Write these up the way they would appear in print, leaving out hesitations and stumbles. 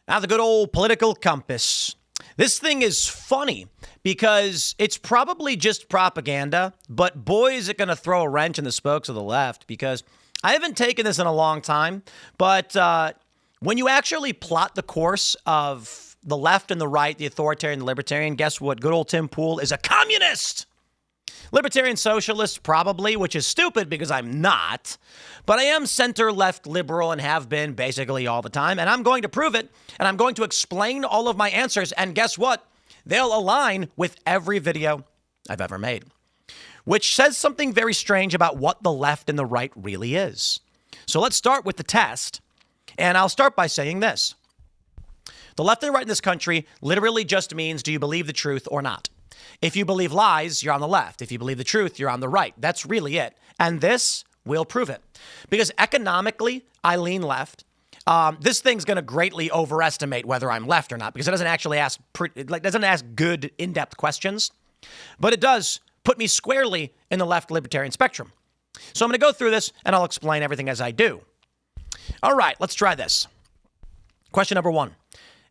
Now, the good old political compass. This thing is funny because it's probably just propaganda, but boy, is it going to throw a wrench in the spokes of the left, because I haven't taken this in a long time. But when you actually plot the course of the left and the right, the authoritarian, the libertarian, guess what? Good old Tim Pool is a communist. Libertarian socialist, probably, which is stupid because I'm not. But I am center-left liberal and have been basically all the time. And I'm going to prove it. And I'm going to explain all of my answers. And guess what? They'll align with every video I've ever made, which says something very strange about what the left and the right really is. So let's start with the test. And I'll start by saying this. The left and the right in this country literally just means, do you believe the truth or not? If you believe lies, you're on the left. If you believe the truth, you're on the right. That's really it. And this will prove it. Because economically, I lean left. This thing's going to greatly overestimate whether I'm left or not, because it doesn't actually ask good, in-depth questions. But it does put me squarely in the left libertarian spectrum. So I'm going to go through this, and I'll explain everything as I do. All right, let's try this. Question number 1.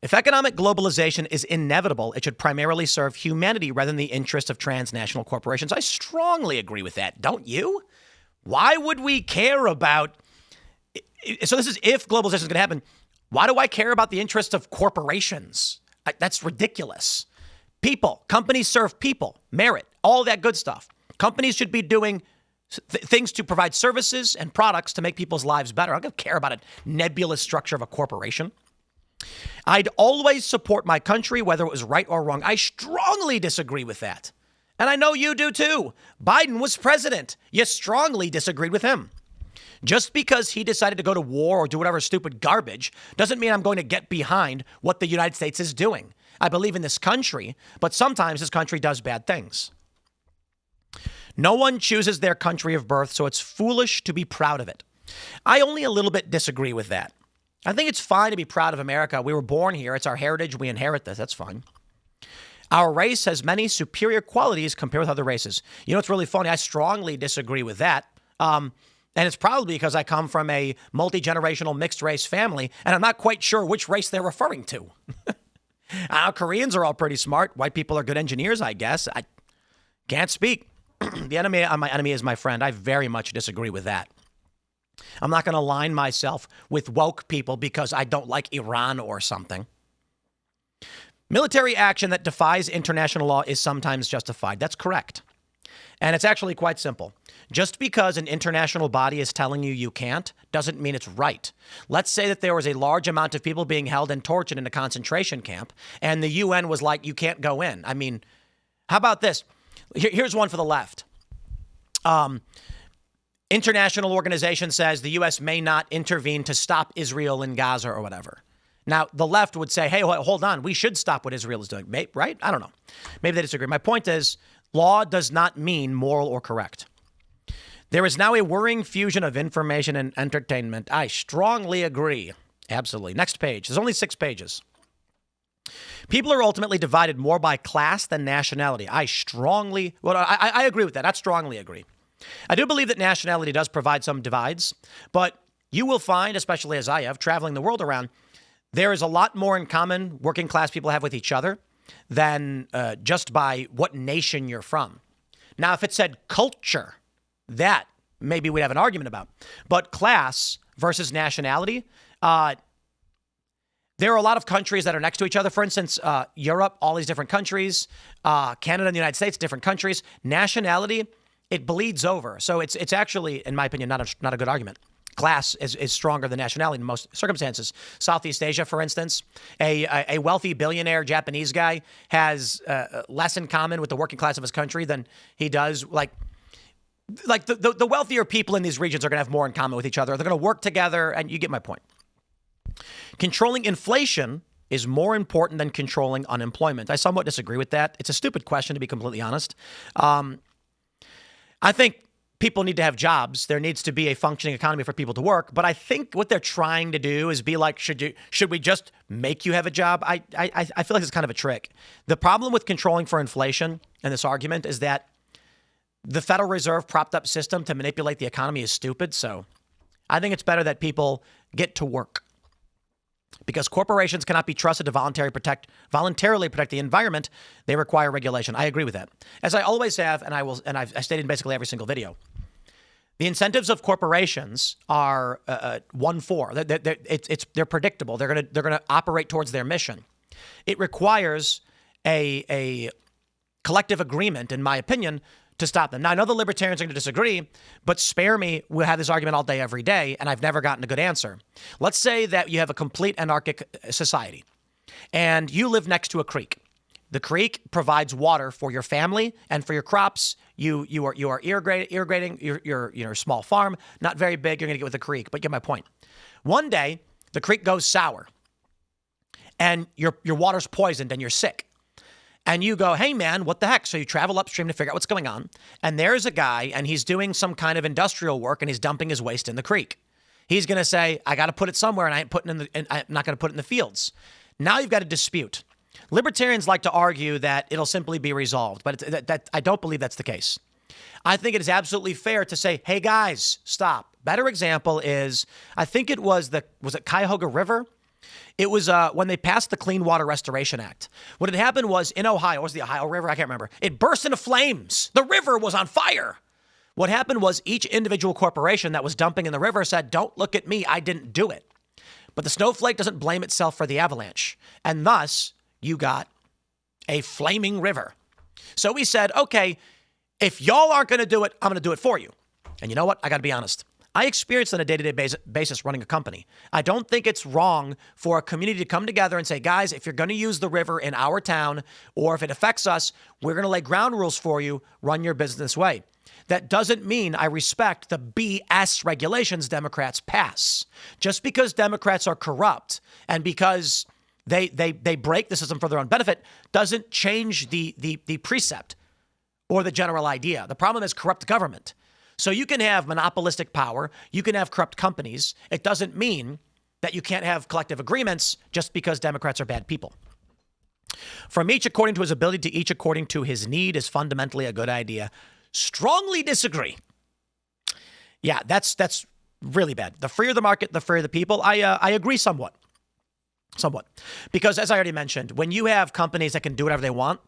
If economic globalization is inevitable, it should primarily serve humanity rather than the interests of transnational corporations. I strongly agree with that. Don't you? Why would we care about... So this is if globalization is going to happen. Why do I care about the interests of corporations? That's ridiculous. People, companies serve people, merit, all that good stuff. Companies should be doing things to provide services and products to make people's lives better. I don't care about a nebulous structure of a corporation. I'd always support my country, whether it was right or wrong. I strongly disagree with that. And I know you do too. Biden was president. You strongly disagreed with him. Just because he decided to go to war or do whatever stupid garbage doesn't mean I'm going to get behind what the United States is doing. I believe in this country, but sometimes this country does bad things. No one chooses their country of birth, so it's foolish to be proud of it. I only a little bit disagree with that. I think it's fine to be proud of America. We were born here. It's our heritage. We inherit this. That's fine. Our race has many superior qualities compared with other races. You know, it's really funny. I strongly disagree with that. And it's probably because I come from a multi-generational mixed race family, and I'm not quite sure which race they're referring to. Koreans are all pretty smart. White people are good engineers, I guess. I can't speak. The enemy of my enemy is my friend. I very much disagree with that. I'm not going to align myself with woke people because I don't like Iran or something. Military action that defies international law is sometimes justified. That's correct. And it's actually quite simple. Just because an international body is telling you you can't doesn't mean it's right. Let's say that there was a large amount of people being held and tortured in a concentration camp, and the UN was like, you can't go in. I mean, how about this? Here's one for the left. International organization says the U.S. may not intervene to stop Israel in Gaza or whatever. Now, the left would say, hey, hold on, we should stop what Israel is doing, right? I don't know. Maybe they disagree. My point is, law does not mean moral or correct. There is now a worrying fusion of information and entertainment. I strongly agree. Absolutely. Next page. There's only 6 pages. People are ultimately divided more by class than nationality. I agree with that. I strongly agree. I do believe that nationality does provide some divides, but you will find, especially as I have, traveling the world around, there is a lot more in common working class people have with each other than just by what nation you're from. Now, if it said culture, that maybe we'd have an argument about. But class versus nationality, there are a lot of countries that are next to each other. For instance, Europe, all these different countries, Canada and the United States, different countries. Nationality, it bleeds over. So it's actually, in my opinion, not a good argument. Class is stronger than nationality in most circumstances. Southeast Asia, for instance, a wealthy billionaire Japanese guy has less in common with the working class of his country than he does. Like the wealthier people in these regions are going to have more in common with each other. They're going to work together, and you get my point. Controlling inflation is more important than controlling unemployment. I somewhat disagree with that. It's a stupid question, to be completely honest. I think people need to have jobs. There needs to be a functioning economy for people to work. But I think what they're trying to do is be like, should we just make you have a job? I feel like it's kind of a trick. The problem with controlling for inflation and this argument is that the Federal Reserve propped up system to manipulate the economy is stupid. So I think it's better that people get to work. Because corporations cannot be trusted to voluntarily protect the environment, they require regulation. I agree with that. As I always have, and I've stated in basically every single video. The incentives of corporations are 1-4. They're predictable. They're gonna operate towards their mission. It requires a collective agreement, in my opinion, to stop them. Now, I know the libertarians are going to disagree, but spare me. We'll have this argument all day, every day, and I've never gotten a good answer. Let's say that you have a complete anarchic society, and you live next to a creek. The creek provides water for your family and for your crops. You are irrigating your small farm, not very big. You're going to get with the creek, but you get my point. One day, the creek goes sour, and your water's poisoned, and you're sick. And you go, hey, man, what the heck? So you travel upstream to figure out what's going on. And there's a guy, and he's doing some kind of industrial work, and he's dumping his waste in the creek. He's going to say, I got to put it somewhere, and I'm not going to put it in the fields. Now you've got a dispute. Libertarians like to argue that it'll simply be resolved, but I don't believe that's the case. I think it is absolutely fair to say, hey, guys, stop. Better example is, I think it was it Cuyahoga River? It was when they passed the Clean Water Restoration Act. What had happened was in Ohio, was the Ohio River? I can't remember. It burst into flames. The river was on fire. What happened was each individual corporation that was dumping in the river said, don't look at me, I didn't do it. But the snowflake doesn't blame itself for the avalanche. And thus, you got a flaming river. So we said, okay, if y'all aren't going to do it, I'm going to do it for you. And you know what? I got to be honest. I experience on a day-to-day basis running a company. I don't think it's wrong for a community to come together and say, guys, if you're going to use the river in our town, or if it affects us, we're going to lay ground rules for you, run your business way. That doesn't mean I respect the BS regulations Democrats pass. Just because Democrats are corrupt and because they break the system for their own benefit doesn't change the precept or the general idea. The problem is corrupt government. So you can have monopolistic power, you can have corrupt companies. It doesn't mean that you can't have collective agreements just because Democrats are bad people. From each according to his ability to each according to his need is fundamentally a good idea. Strongly disagree. Yeah, that's really bad. The freer the market, the freer the people. I agree somewhat. Because as I already mentioned, when you have companies that can do whatever they want,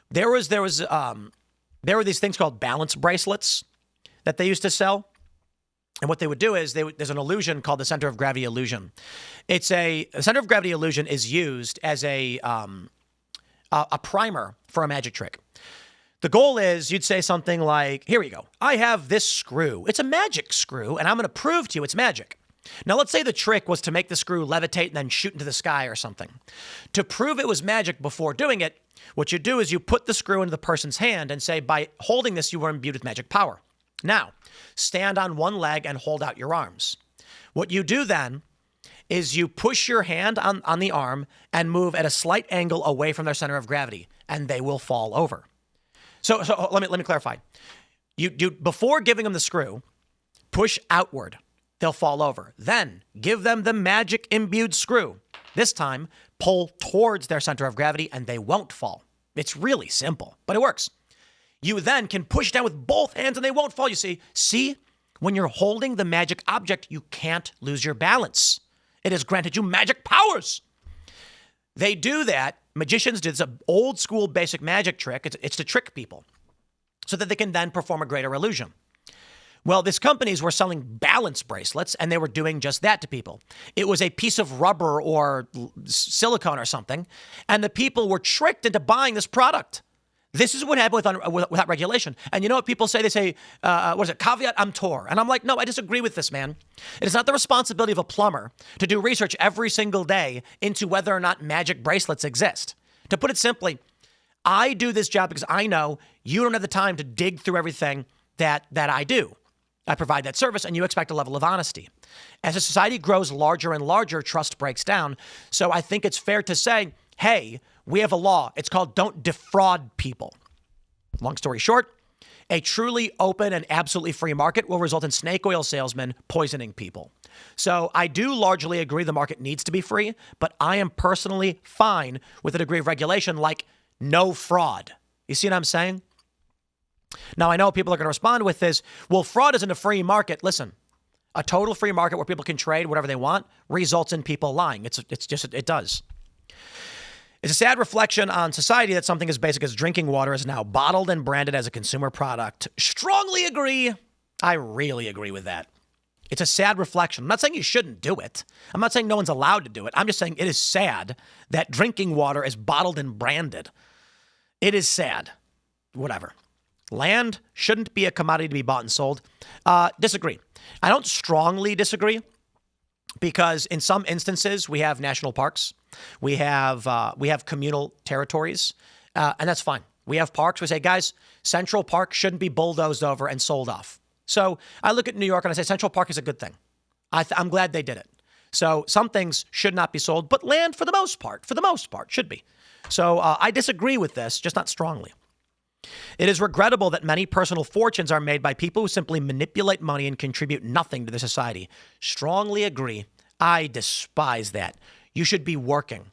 there were these things called balance bracelets that they used to sell. And what they would do is there's an illusion called the center of gravity illusion. The center of gravity illusion is used as a primer for a magic trick. The goal is you'd say something like, here we go. I have this screw. It's a magic screw, and I'm going to prove to you it's magic. Now, let's say the trick was to make the screw levitate and then shoot into the sky or something. To prove it was magic before doing it, what you do is you put the screw into the person's hand and say, by holding this, you were imbued with magic power. Now, stand on one leg and hold out your arms. What you do then is you push your hand on the arm and move at a slight angle away from their center of gravity, and they will fall over. So let me clarify. You before giving them the screw, push outward. They'll fall over. Then give them the magic imbued screw. This time, pull towards their center of gravity, and they won't fall. It's really simple, but it works. You then can push down with both hands and they won't fall. You see, when you're holding the magic object, you can't lose your balance. It has granted you magic powers. They do that. Magicians do this old school basic magic trick. It's to trick people so that they can then perform a greater illusion. Well, these companies were selling balance bracelets, and they were doing just that to people. It was a piece of rubber or silicone or something, and the people were tricked into buying this product. This is what happened without regulation. And you know what people say? They say, caveat emptor. And I'm like, no, I disagree with this, man. It is not the responsibility of a plumber to do research every single day into whether or not magic bracelets exist. To put it simply, I do this job because I know you don't have the time to dig through everything that I do. I provide that service, and you expect a level of honesty. As a society grows larger and larger, trust breaks down. So I think it's fair to say, hey, we have a law. It's called don't defraud people. Long story short, a truly open and absolutely free market will result in snake oil salesmen poisoning people. So I do largely agree the market needs to be free, but I am personally fine with a degree of regulation like no fraud. You see what I'm saying? Now, I know people are going to respond with this. Well, fraud isn't a free market. Listen, A total free market where people can trade whatever they want results in people lying. It does. It's a sad reflection on society that something as basic as drinking water is now bottled and branded as a consumer product. Strongly agree. I really agree with that. It's a sad reflection. I'm not saying you shouldn't do it. I'm not saying no one's allowed to do it. I'm just saying it is sad that drinking water is bottled and branded. It is sad. Whatever. Land shouldn't be a commodity to be bought and sold. Disagree. I don't strongly disagree because in some instances we have national parks, we have communal territories, and that's fine. We have parks. We say, guys, Central Park shouldn't be bulldozed over and sold off. So I look at New York and I say Central Park is a good thing. I'm glad they did it. So some things should not be sold, but land for the most part, should be. So I disagree with this, just not strongly. It is regrettable that many personal fortunes are made by people who simply manipulate money and contribute nothing to the society. Strongly agree. I despise that. You should be working.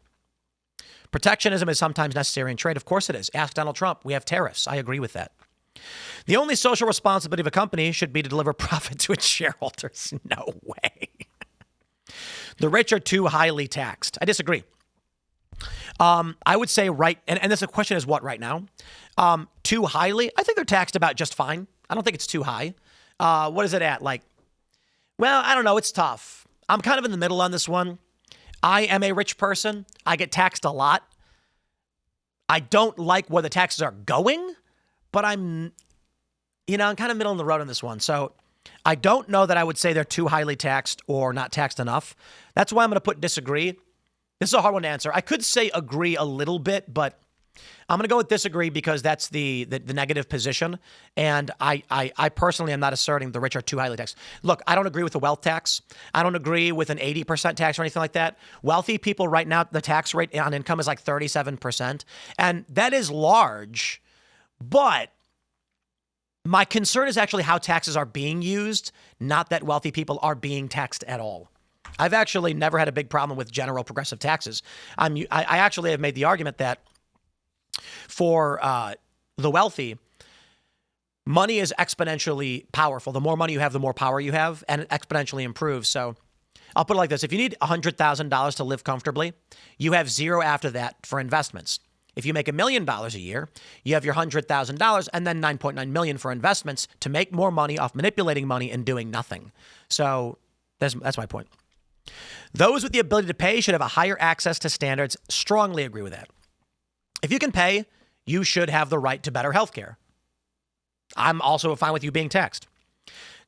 Protectionism is sometimes necessary in trade. Of course it is. Ask Donald Trump. We have tariffs. I agree with that. The only social responsibility of a company should be to deliver profit to its shareholders. No way. The rich are too highly taxed. I disagree. I would say and this question is what right now? Too highly? I think they're taxed about just fine. I don't think it's too high. What is it at? Well, I don't know. It's tough. I'm kind of in the middle on this one. I am a rich person. I get taxed a lot. I don't like where the taxes are going, but I'm kind of middle in the road on this one. So I don't know that I would say they're too highly taxed or not taxed enough. That's why I'm going to put disagree. This is a hard one to answer. I could say agree a little bit, but I'm going to go with disagree because that's the negative position. And I personally am not asserting the rich are too highly taxed. Look, I don't agree with the wealth tax. I don't agree with an 80% tax or anything like that. Wealthy people right now, the tax rate on income is like 37%. And that is large, but my concern is actually how taxes are being used, not that wealthy people are being taxed at all. I've actually never had a big problem with general progressive taxes. I actually have made the argument that for the wealthy, money is exponentially powerful. The more money you have, the more power you have, and it exponentially improves. So I'll put it like this. If you need $100,000 to live comfortably, you have zero after that for investments. If you make $1 million a year, you have your $100,000 and then $9.9 million for investments to make more money off manipulating money and doing nothing. So that's my point. Those with the ability to pay should have a higher access to standards. Strongly agree with that. If you can pay, you should have the right to better health care. I'm also fine with you being taxed.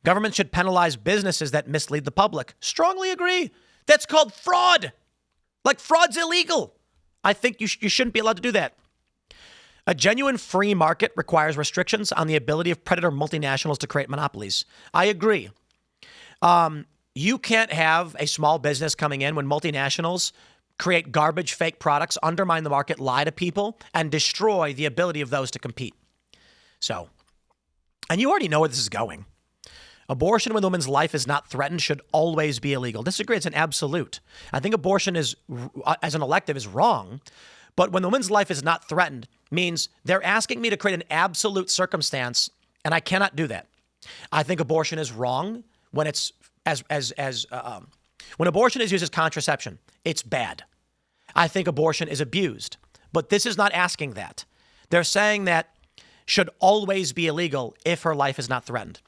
Government should penalize businesses that mislead the public. Strongly agree. That's called fraud. Fraud's illegal. I think you shouldn't be allowed to do that. A genuine free market requires restrictions on the ability of predator multinationals to create monopolies. I agree. You can't have a small business coming in when multinationals create garbage, fake products, undermine the market, lie to people, and destroy the ability of those to compete. So, and you already know where this is going. Abortion when the woman's life is not threatened should always be illegal. Disagree, it's an absolute. I think abortion is, as an elective, is wrong. But when the woman's life is not threatened means they're asking me to create an absolute circumstance, and I cannot do that. I think abortion is wrong when it's when abortion is used as contraception. It's bad. I think abortion is abused, but this is not asking that. They're saying that should always be illegal if her life is not threatened.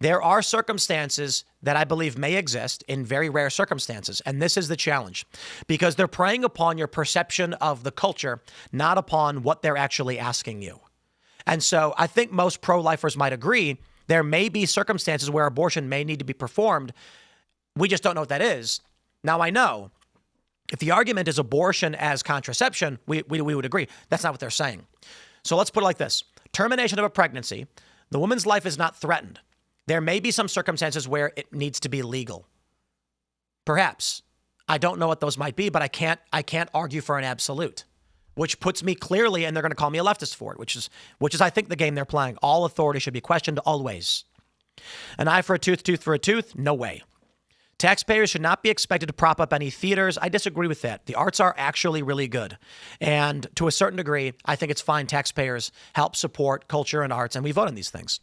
There are circumstances that I believe may exist in very rare circumstances, and this is the challenge because they're preying upon your perception of the culture, not upon what they're actually asking you. And so I think most pro-lifers might agree there may be circumstances where abortion may need to be performed. We just don't know what that is. Now, I know if the argument is abortion as contraception, we would agree. That's not what they're saying. So let's put it like this. Termination of a pregnancy, the woman's life is not threatened. There may be some circumstances where it needs to be legal. Perhaps. I don't know what those might be, but I can't argue for an absolute, which puts me clearly, and they're going to call me a leftist for it, which is I think the game they're playing. All authority should be questioned always. An eye for a tooth for a tooth? No way. Taxpayers should not be expected to prop up any theaters. I disagree with that. The arts are actually really good. And to a certain degree, I think it's fine taxpayers help support culture and arts, and we vote on these things.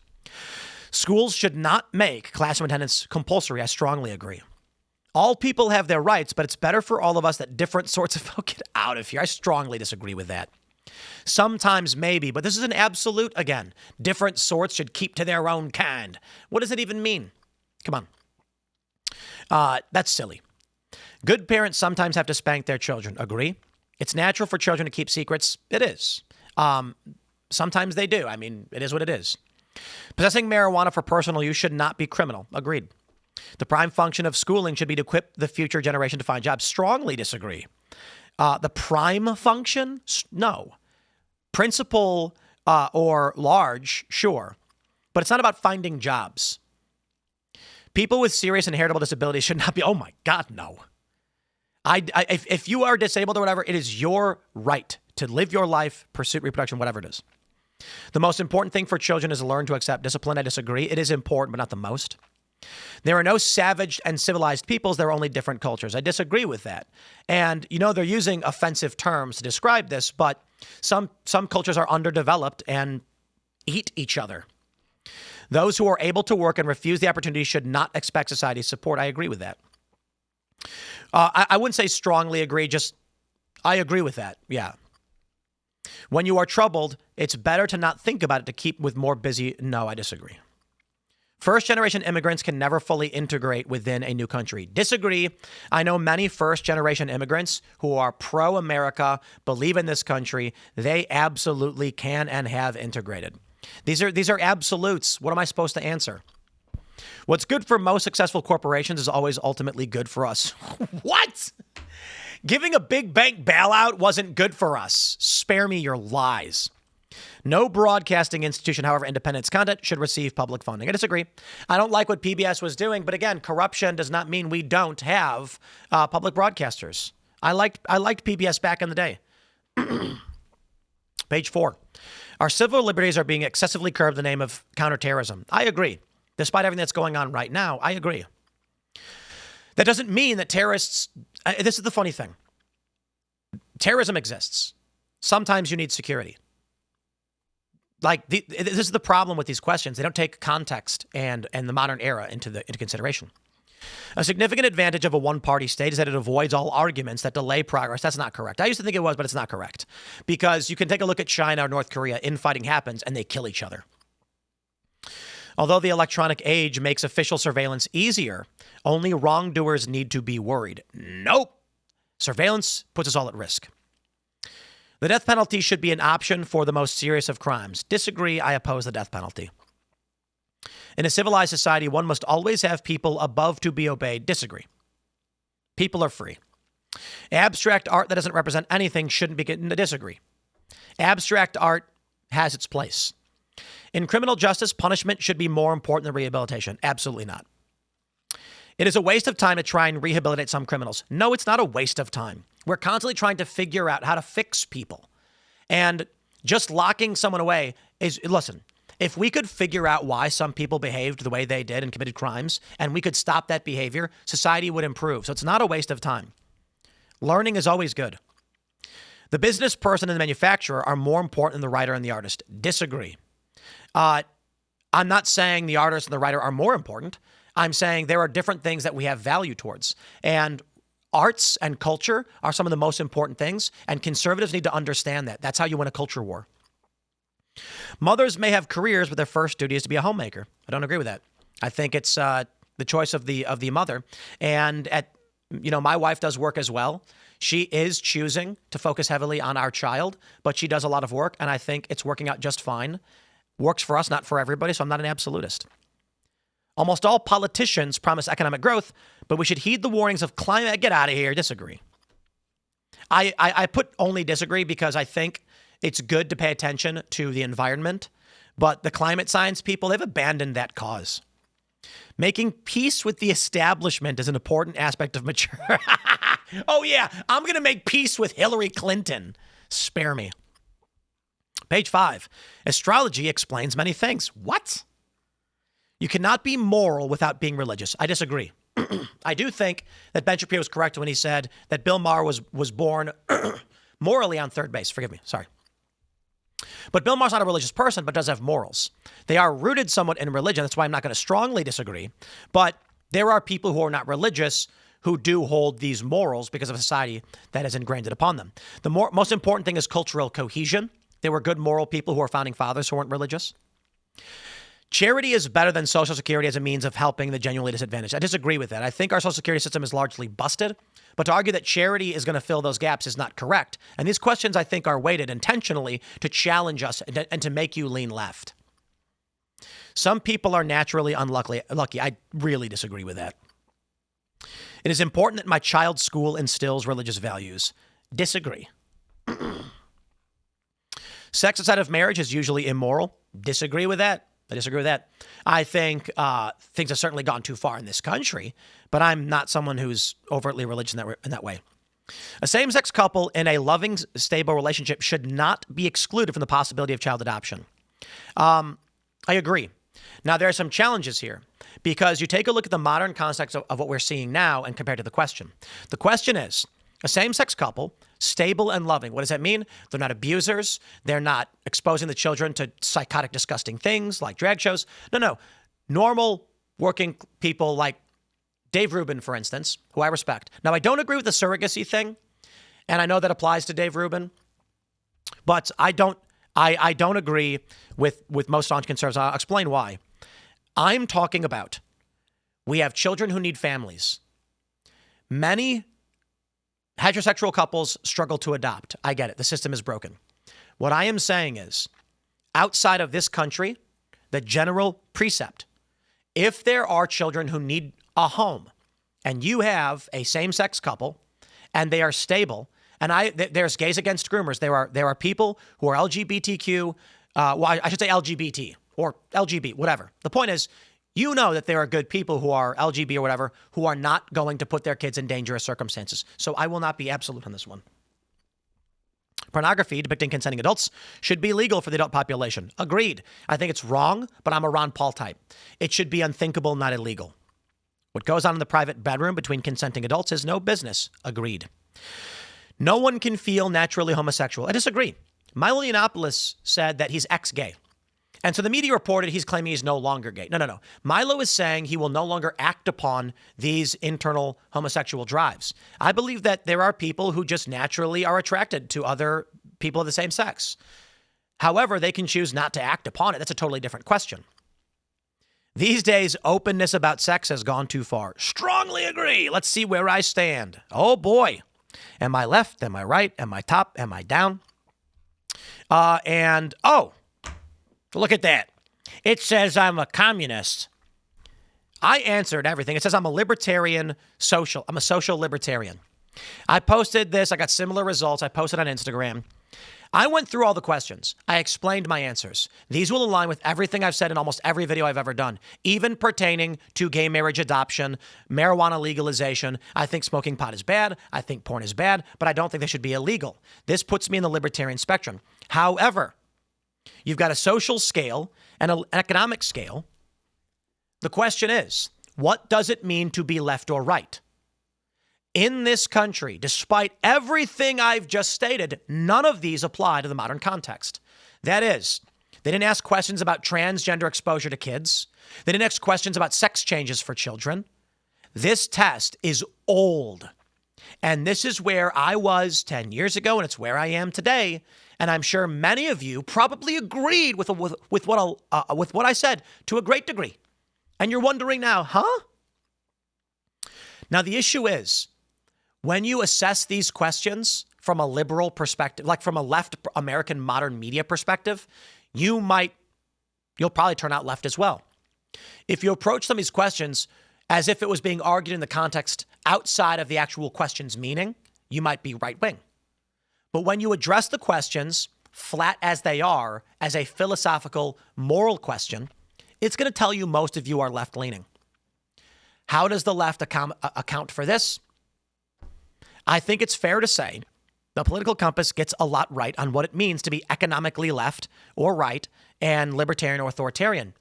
Schools should not make classroom attendance compulsory. I strongly agree. All people have their rights, but it's better for all of us that different sorts of... Oh, get out of here. I strongly disagree with that. Sometimes maybe, but this is an absolute, again. Different sorts should keep to their own kind. What does it even mean? Come on. That's silly. Good parents sometimes have to spank their children. Agree? It's natural for children to keep secrets. It is. Sometimes they do. I mean, it is what it is. Possessing marijuana for personal use should not be criminal. Agreed. The prime function of schooling should be to equip the future generation to find jobs. Strongly disagree. The prime function? No. Principal or large, sure. But it's not about finding jobs. People with serious inheritable disabilities should not be, oh my God, no. If you are disabled or whatever, it is your right to live your life, pursue reproduction, whatever it is. The most important thing for children is to learn to accept discipline. I disagree. It is important, but not the most. There are no savage and civilized peoples. There are only different cultures. I disagree with that. And, they're using offensive terms to describe this, but some cultures are underdeveloped and eat each other. Those who are able to work and refuse the opportunity should not expect society's support. I agree with that. I wouldn't say strongly agree, just I agree with that. Yeah. When you are troubled, it's better to not think about it, to keep with more busy. No, I disagree. First-generation immigrants can never fully integrate within a new country. Disagree. I know many first-generation immigrants who are pro-America, believe in this country. They absolutely can and have integrated. These are absolutes. What am I supposed to answer? What's good for most successful corporations is always ultimately good for us. What? Giving a big bank bailout wasn't good for us. Spare me your lies. No broadcasting institution, however independent its content, should receive public funding. I disagree. I don't like what PBS was doing, but again, corruption does not mean we don't have public broadcasters. I liked PBS back in the day. Page 4. Our civil liberties are being excessively curbed in the name of counterterrorism. I agree. Despite everything that's going on right now, I agree. That doesn't mean that terrorists... this is the funny thing. Terrorism exists. Sometimes you need security. This is the problem with these questions. They don't take context and the modern era into consideration. A significant advantage of a one-party state is that it avoids all arguments that delay progress. That's not correct. I used to think it was, but it's not correct. Because you can take a look at China or North Korea. Infighting happens and they kill each other. Although the electronic age makes official surveillance easier, only wrongdoers need to be worried. Nope. Surveillance puts us all at risk. The death penalty should be an option for the most serious of crimes. Disagree. I oppose the death penalty. In a civilized society, one must always have people above to be obeyed. Disagree. People are free. Abstract art that doesn't represent anything shouldn't be getting to disagree. Abstract art has its place. In criminal justice, punishment should be more important than rehabilitation. Absolutely not. It is a waste of time to try and rehabilitate some criminals. No, it's not a waste of time. We're constantly trying to figure out how to fix people. And just locking someone away is, listen, if we could figure out why some people behaved the way they did and committed crimes, and we could stop that behavior, society would improve. So it's not a waste of time. Learning is always good. The business person and the manufacturer are more important than the writer and the artist. Disagree. I'm not saying the artist and the writer are more important. I'm saying there are different things that we have value towards. And arts and culture are some of the most important things. And conservatives need to understand that. That's how you win a culture war. Mothers may have careers, but their first duty is to be a homemaker. I don't agree with that. I think it's the choice of the mother. And my wife does work as well. She is choosing to focus heavily on our child, but she does a lot of work. And I think it's working out just fine. Works for us, not for everybody, so I'm not an absolutist. Almost all politicians promise economic growth, but we should heed the warnings of climate. Get out of here. Disagree. I put only disagree because I think it's good to pay attention to the environment, but the climate science people, they've abandoned that cause. Making peace with the establishment is an important aspect of mature. Oh, yeah, I'm going to make peace with Hillary Clinton. Spare me. Page 5. Astrology explains many things. What? You cannot be moral without being religious. I disagree. I do think that Ben Shapiro was correct when he said that Bill Maher was born morally on third base. Forgive me. Sorry. But Bill Maher's not a religious person, but does have morals. They are rooted somewhat in religion. That's why I'm not going to strongly disagree. But there are people who are not religious who do hold these morals because of a society that has ingrained it upon them. The most important thing is cultural cohesion. There were good moral people who were founding fathers who weren't religious. Charity is better than Social Security as a means of helping the genuinely disadvantaged. I disagree with that. I think our Social Security system is largely busted, but to argue that charity is going to fill those gaps is not correct. And these questions, I think, are weighted intentionally to challenge us and to make you lean left. Some people are naturally unlucky. I really disagree with that. It is important that my child's school instills religious values. Disagree. Sex outside of marriage is usually immoral. Disagree with that. I disagree with that. I think things have certainly gone too far in this country, but I'm not someone who's overtly religious in that way. A same-sex couple in a loving, stable relationship should not be excluded from the possibility of child adoption. I agree. Now, there are some challenges here because you take a look at the modern context of what we're seeing now and compared to the question. The question is, a same-sex couple, stable and loving. What does that mean? They're not abusers. They're not exposing the children to psychotic, disgusting things like drag shows. No. Normal working people like Dave Rubin, for instance, who I respect. Now, I don't agree with the surrogacy thing, and I know that applies to Dave Rubin, but I don't agree with most staunch conservatives. I'll explain why. I'm talking about we have children who need families. Many heterosexual couples struggle to adopt. I get it. The system is broken. What I am saying is, outside of this country, the general precept, if there are children who need a home and you have a same-sex couple and they are stable, and there's gays against groomers. There are people who are LGBTQ, I should say LGBT or LGB, whatever. The point is, you know that there are good people who are LGB or whatever who are not going to put their kids in dangerous circumstances. So I will not be absolute on this one. Pornography depicting consenting adults should be legal for the adult population. Agreed. I think it's wrong, but I'm a Ron Paul type. It should be unthinkable, not illegal. What goes on in the private bedroom between consenting adults is no business. Agreed. No one can feel naturally homosexual. I disagree. Milo Yiannopoulos said that he's ex-gay. And so the media reported he's claiming he's no longer gay. No. Milo is saying he will no longer act upon these internal homosexual drives. I believe that there are people who just naturally are attracted to other people of the same sex. However, they can choose not to act upon it. That's a totally different question. These days, openness about sex has gone too far. Strongly agree. Let's see where I stand. Oh, boy. Am I left? Am I right? Am I top? Am I down? Look at that. It says I'm a communist. I answered everything. It says I'm a libertarian social. I'm a social libertarian. I posted this. I got similar results. I posted on Instagram. I went through all the questions. I explained my answers. These will align with everything I've said in almost every video I've ever done, even pertaining to gay marriage adoption, marijuana legalization. I think smoking pot is bad. I think porn is bad, but I don't think they should be illegal. This puts me in the libertarian spectrum. However, you've got a social scale and an economic scale. The question is, what does it mean to be left or right? In this country, despite everything I've just stated, none of these apply to the modern context. That is, they didn't ask questions about transgender exposure to kids. They didn't ask questions about sex changes for children. This test is old. And this is where I was 10 years ago, and it's where I am today. And I'm sure many of you probably agreed with what I said to a great degree. And you're wondering now, huh? Now, the issue is, when you assess these questions from a liberal perspective, like from a left American modern media perspective, you'll probably turn out left as well. If you approach some of these questions as if it was being argued in the context outside of the actual question's meaning, you might be right wing. But when you address the questions, flat as they are, as a philosophical, moral question, it's going to tell you most of you are left leaning. How does the left account for this? I think it's fair to say the political compass gets a lot right on what it means to be economically left or right and libertarian or authoritarian.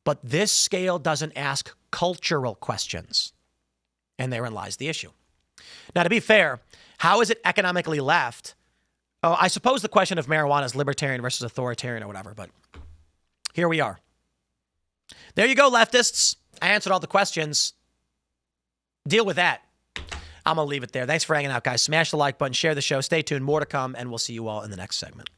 But this scale doesn't ask cultural questions. And therein lies the issue. Now, to be fair, how is it economically left Oh, I suppose the question of marijuana is libertarian versus authoritarian or whatever, but here we are. There you go, leftists. I answered all the questions. Deal with that. I'm going to leave it there. Thanks for hanging out, guys. Smash the like button, share the show, stay tuned. More to come, and we'll see you all in the next segment.